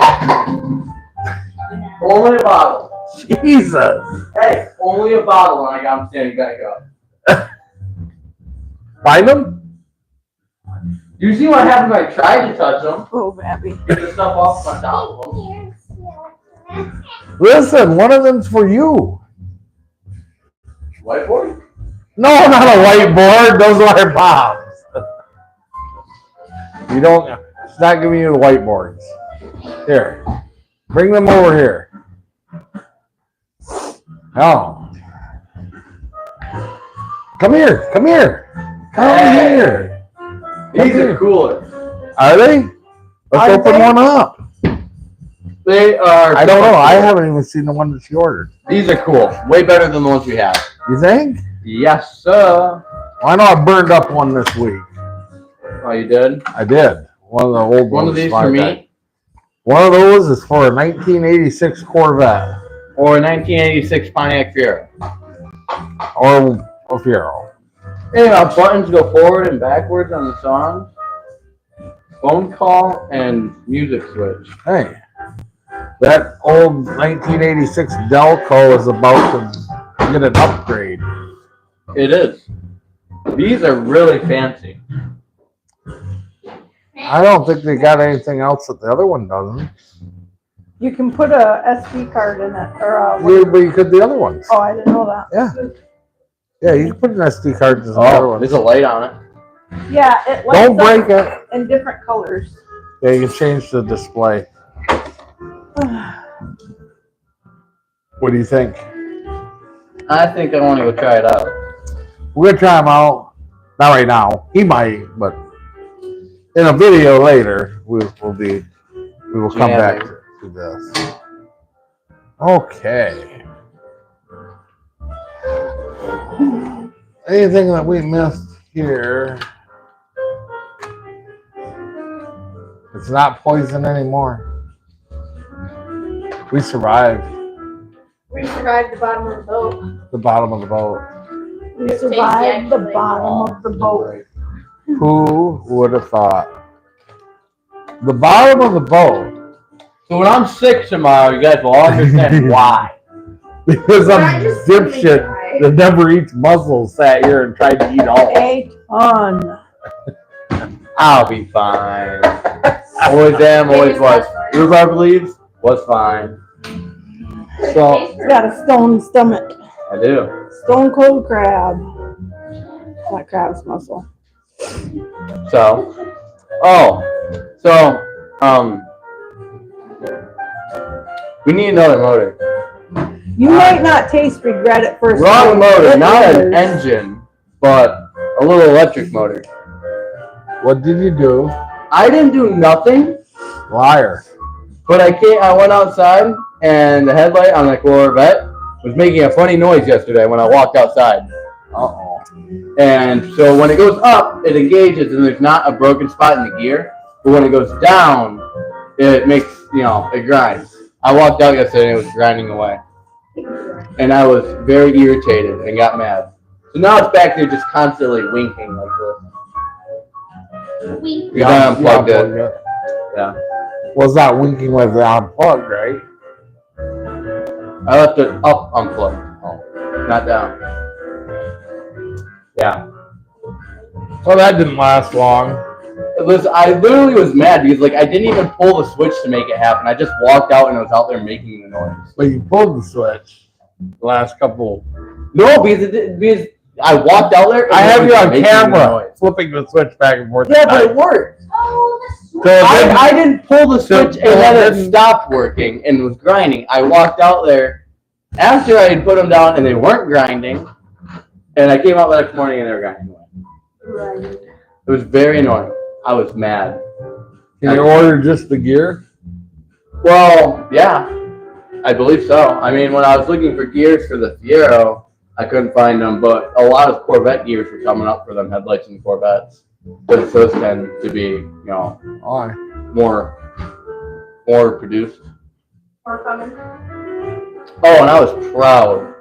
Only a bottle. it. Jesus. Hey, only a bottle. And I'm saying you gotta go. Find them? You see what happens when I try to touch them? Oh, Babby. Get the stuff off my top of them. Listen, one of them's for you. Whiteboard? No, not a whiteboard. Those are our bombs. You don't. It's not giving you the whiteboards. Here, bring them over here. Oh, come here. Come here. Come Hey. here. These are cooler. Are they? Let's Are open they? one up. They are. I don't know. I haven't even seen the one that she ordered. These are cool. Way better than the ones we have. You think? Yes, sir. Well, I know I burned up one this week. Oh, you did? I did. One of the old One of ones. these my for bad. me, One of those is for a 1986 Corvette or a 1986 Pontiac Fiero. or a Fiero. Hey, buttons go forward and backwards on the song. Phone call and music switch. Hey, that old 1986 Delco is about to get an upgrade. It is. These are really fancy. I don't think they got anything else that the other one doesn't. You can put a SD card in it, or a, Yeah, but you could the other ones. oh, I didn't know that. Yeah. Yeah, you can put an SD card in the other Oh, one. there's a light on it. Yeah, it Don't lights break up it. in different colors. Yeah, you can change the display. What do you think? I think I want to go try it out. We're gonna try them out. Not right now. He might, but in a video later, we will come back to this. Okay. Anything that we missed here? It's not poison anymore. We survived We survived the bottom of the boat. the bottom of the boat. We Tasty, survived the actually. bottom of the boat. Who would have thought? The bottom of the boat. So when I'm sick tomorrow, you guys will all understand why. Because some Not just dipshit something that never eats mussels sat here and tried to eat all. A ton. I'll be fine. Always am, always was. Your rubber leaves was fine. So He's got a stone stomach. I do. Stone cold crab. Not crab's muscle. So we need another motor. You might not taste regret at first. Wrong motor, It not an is. engine, but a little electric motor. What did you do? I didn't do nothing, Liar. but I went outside and the headlight on the Corvette was making a funny noise yesterday when I walked outside. Uh-oh. And so when it goes up, it engages and there's not a broken spot in the gear. But when it goes down, it makes, it grinds. I walked out yesterday and it was grinding away. And I was very irritated and got mad. So now it's back there just constantly winking like this. Because I unplugged it. Yeah. Was not winking with the unplugged, right? I left it up unplugged. Oh, not down. Yeah. So that didn't last long. I literally was mad because like I didn't even pull the switch to make it happen. I just walked out and it was out there making the noise. But you pulled the switch the last couple. No, because I walked out there. And I have you on making the camera noise. flipping the switch back and forth. Yeah, but it worked. Oh, that's So I didn't pull the switch and then it didn't- stopped working and was grinding. I walked out there after I had put them down and they weren't grinding. And I came out the next morning and they were grinding away. right. It was very annoying. I was mad. Can you order just the gear? Well, yeah, I believe so. I mean, when I was looking for gears for the Fiero, I couldn't find them, but a lot of Corvette gears were coming up for them headlights and Corvettes. But those tend to be, you know, Why? more produced. Or coming. Oh, and I was proud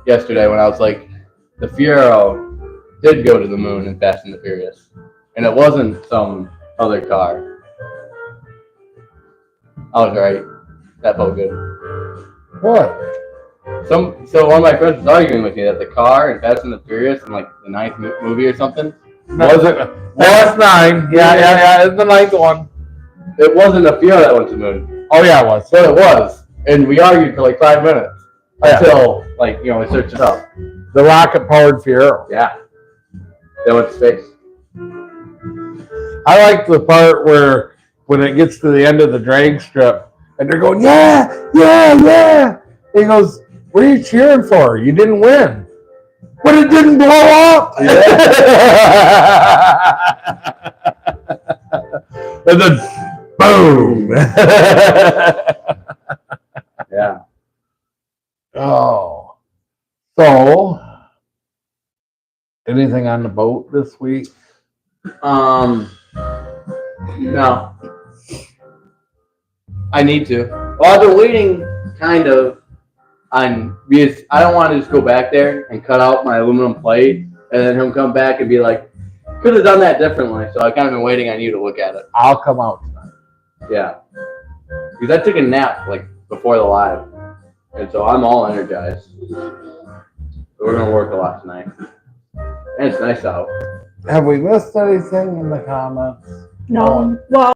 yesterday when I was like, the Fiero did go to the moon in Fast and the Furious, and it wasn't some other car. I was right. That felt good. What? So one of my friends was arguing with me that the car in Fast and the Furious in like the 9th movie or something wasn't. That's 9. Yeah. It's the 9th one. It wasn't a Fiero that went to the moon. Oh yeah, it was. But it was, and we argued for like 5 minutes Yeah. until like we searched it up. The rocket-powered Fiero. Yeah, they went to space. I like the part where when it gets to the end of the drag strip and they're going, yeah, yeah, yeah. He goes, what are you cheering for? You didn't win. But it didn't blow up. And then, boom. Yeah. Oh. So, anything on the boat this week? No. I need to. Well, I've been waiting, kind of, because I don't want to just go back there and cut out my aluminum plate, and then him come back and be like, could have done that differently. So I kind of been waiting on you to look at it. I'll come out tonight. Yeah. Because I took a nap like before the live, and so I'm all energized. So we're gonna work a lot tonight, and it's nice out. Have we missed anything in the comments? No. Well,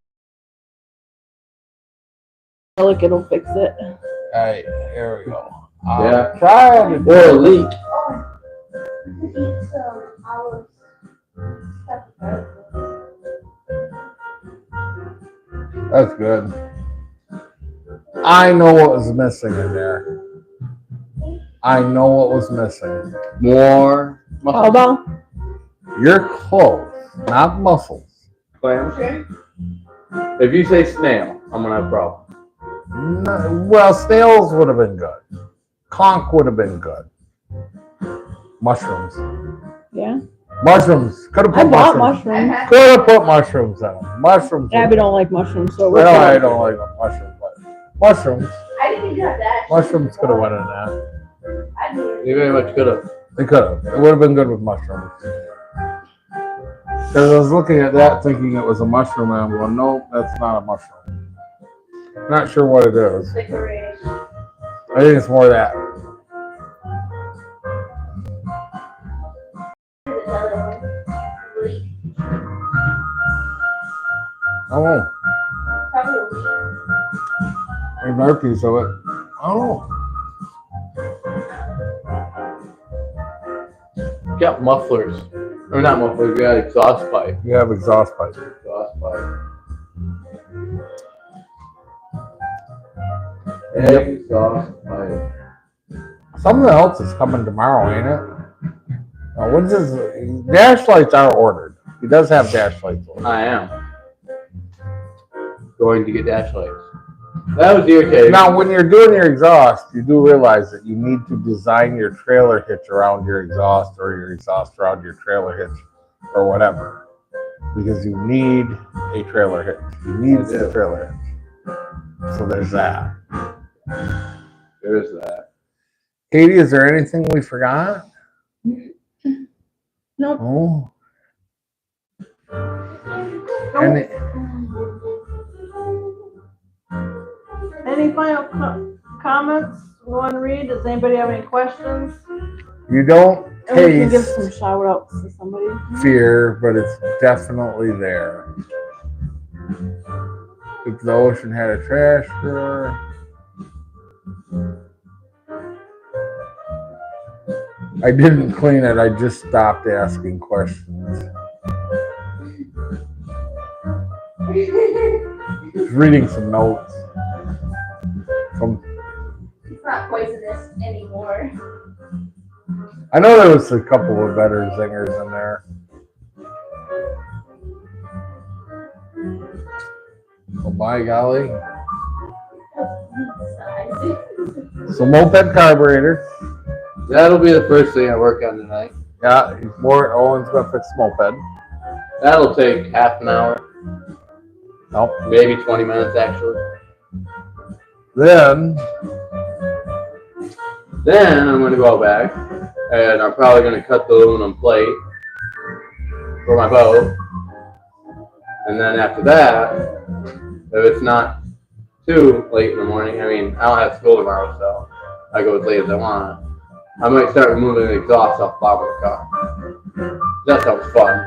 look, it'll fix it. All right, here we go. Yeah. Try to Or a leak. That's good. I know what was missing in there. I know what was missing. More How about? You're close, not mussels. clams. If you say snail, I'm gonna have a problem. No, well, snails would have been good. Conch would have been good. Mushrooms. Yeah. Mushrooms. Could have I put bought mushrooms. mushrooms. Could have put mushrooms in them. Mushrooms. Abby don't like mushrooms, so Well, I we're don't like mushrooms, but mushrooms. I didn't even have that. Mushrooms could have went in that. I didn't. You very much could have. They could have. It would have been good with mushrooms. Because I was looking at that thinking it was a mushroom, and I'm going, no, that's not a mushroom. Not sure what it is. Licorice. I think it's more that. Oh, Probably a leaf. there's another piece of it. Oh, We got mufflers. Or not mufflers, we got exhaust pipe. you have exhaust pipes. Exhaust pipe. Yep. Exhaust pipe. Something else is coming tomorrow, ain't it? What's his dash lights are ordered. He does have dash lights ordered. I am going to get dash lights. That was irritating. Now, when you're doing your exhaust, you do realize that you need to design your trailer hitch around your exhaust, or your exhaust around your trailer hitch, or whatever, because you need a trailer hitch. You need a trailer hitch. So there's that. There is that. Katie, is there anything we forgot? Nope. Oh. Any final comments we want to read? Does anybody have any questions? You don't And we can give taste some shout outs to somebody. fear, but it's definitely there. If the ocean had a trash drawer. I didn't clean it, I just stopped asking questions. Just reading some notes from. It's not poisonous anymore. I know there was a couple of better zingers in there. Oh by golly. So moped carburetor. That'll be the first thing I work on tonight. Yeah, Owen's gonna fix moped. That'll take half an hour, Nope. maybe 20 minutes actually. Then I'm gonna go back and I'm probably gonna cut the aluminum plate for my boat. And then after that, if it's not too late in the morning, I mean, I don't have school tomorrow, so I go as late as I want. I might start removing the exhaust off the bottom of the car. That sounds fun.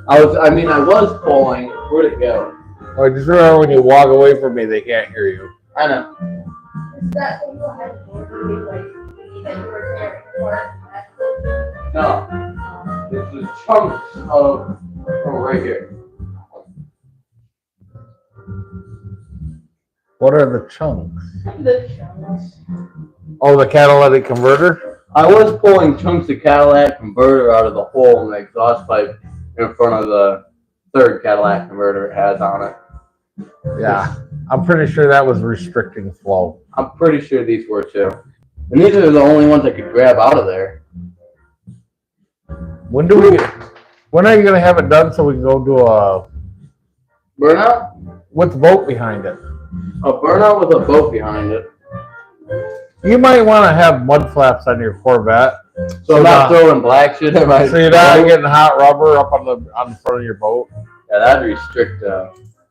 I was pulling. Where'd it go? I just remember when you walk away from me, they can't hear you. I know. Is that thing that had like that you were tearing apart? No. It's the chunks of right here. What are the chunks? The chunks. Oh, the catalytic converter? I was pulling chunks of Cadillac converter out of the hole in the exhaust pipe in front of the third Cadillac converter it has on it. Yeah. I'm pretty sure that was restricting flow. I'm pretty sure these were too. And these are the only ones I could grab out of there. When are you gonna have it done so we can go do a Burnout? with the boat behind it? A burnout with a boat behind it. You might want to have mud flaps on your Corvette. So I'm not throwing black shit in my So you're not getting hot rubber up on the front of your boat. Yeah, that'd restrict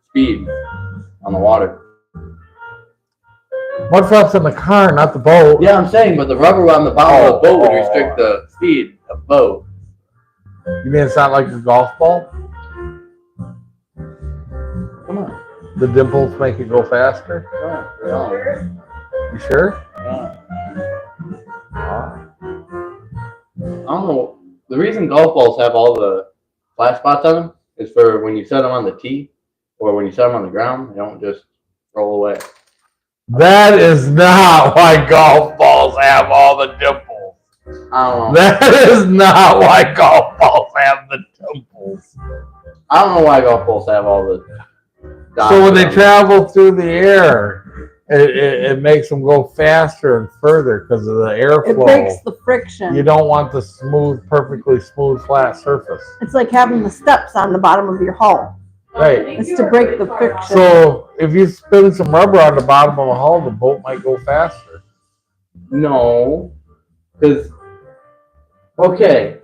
speed on the water. Mud flaps on the car, not the boat. Yeah, I'm saying, but the rubber on the bottom of the boat would restrict the speed of the boat. You mean it's not like a golf ball? Come on. The dimples make it go faster? No. You sure? Yeah. Oh. I don't know. The reason golf balls have all the flat spots on them is for when you set them on the tee or when you set them on the ground, they don't just roll away. That is not why golf balls have all the dimples. I don't know. That is not why golf balls have the dimples. I don't know why golf balls have all the dots So when on they them. travel through the air, it makes them go faster and further because of the airflow. It breaks the friction. You don't want the perfectly smooth, flat surface. It's like having the steps on the bottom of your hull. Right. It's to break the friction. So if you spin some rubber on the bottom of a hull, the boat might go faster. No. Because, okay.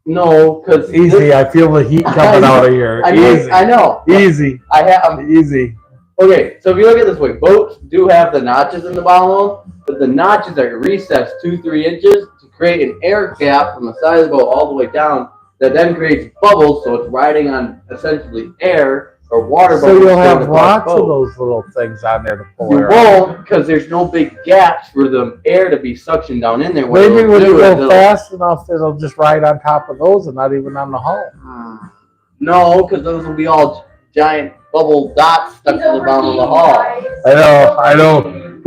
No, because... Easy. I feel the heat coming out of here. Easy. I know. Easy. I have... Easy. Okay, so if you look at it this way, boats do have the notches in the bottom of them, but the notches are recessed 2-3 inches to create an air gap from the side of the boat all the way down that then creates bubbles, so it's riding on essentially air or water So bubbles. you'll going have across lots the of boat. those little things on there to pull You air. won't, because there's no big gaps for the air to be suctioned down in there. What Maybe it'll when you do is go it'll- fast enough, it'll just ride on top of those and not even on the hull. No, because those will be all giant bubble dots stuck to the bottom of the hull. I know.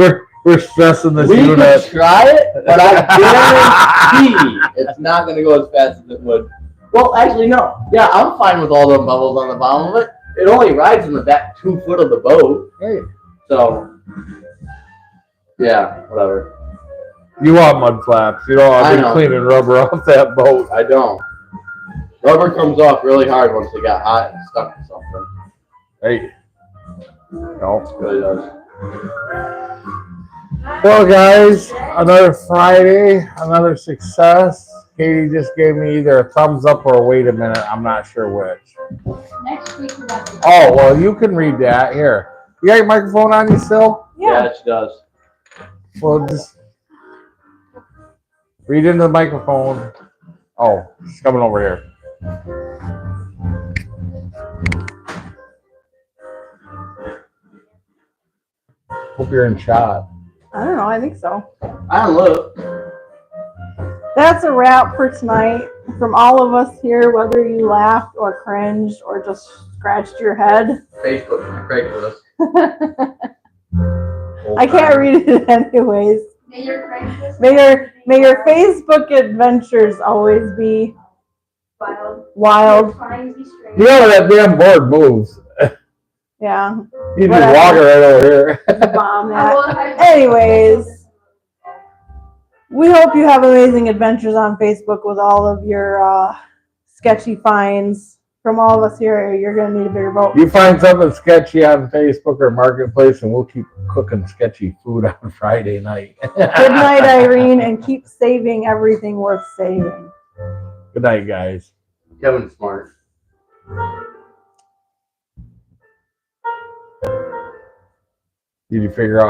We're stressing this We could unit. try it, but I guarantee it's not going to go as fast as it would. Well, actually, no. Yeah, I'm fine with all the bubbles on the bottom of it. It only rides in the back 2 foot of the boat. Hey, So, yeah, whatever. you want mud flaps. You don't want I to be know. cleaning rubber off that boat. I don't. Rubber comes off really hard once it got hot and stuck to something. Hey. No. It really does. Well, guys, another Friday, another success. Katie just gave me either a thumbs up or a wait a minute. I'm not sure which. Next week we got Oh, well, you can read that. Here. You got your microphone on you still? Yeah. She does. Well, just read into the microphone. Oh, it's coming over here. Hope you're in shot. I don't know. I think so. I don't look. That's a wrap for tonight. From all of us here, whether you laughed or cringed or just scratched your head. Facebook and Craigslist. I can't read it anyways. May your Craigslist May your Facebook adventures always be wild. wild. Finds be strange. You know that damn board moves. Yeah. You just Whatever. walk it right over here. Bomb I that. will have- Anyways, we hope you have amazing adventures on Facebook with all of your sketchy finds. From all of us here, you're going to need a bigger boat. You find something sketchy on Facebook or Marketplace, and we'll keep cooking sketchy food on Friday night. Good night, Irene, and keep saving everything worth saving. Good night, guys. Kevin's smart. Did you figure out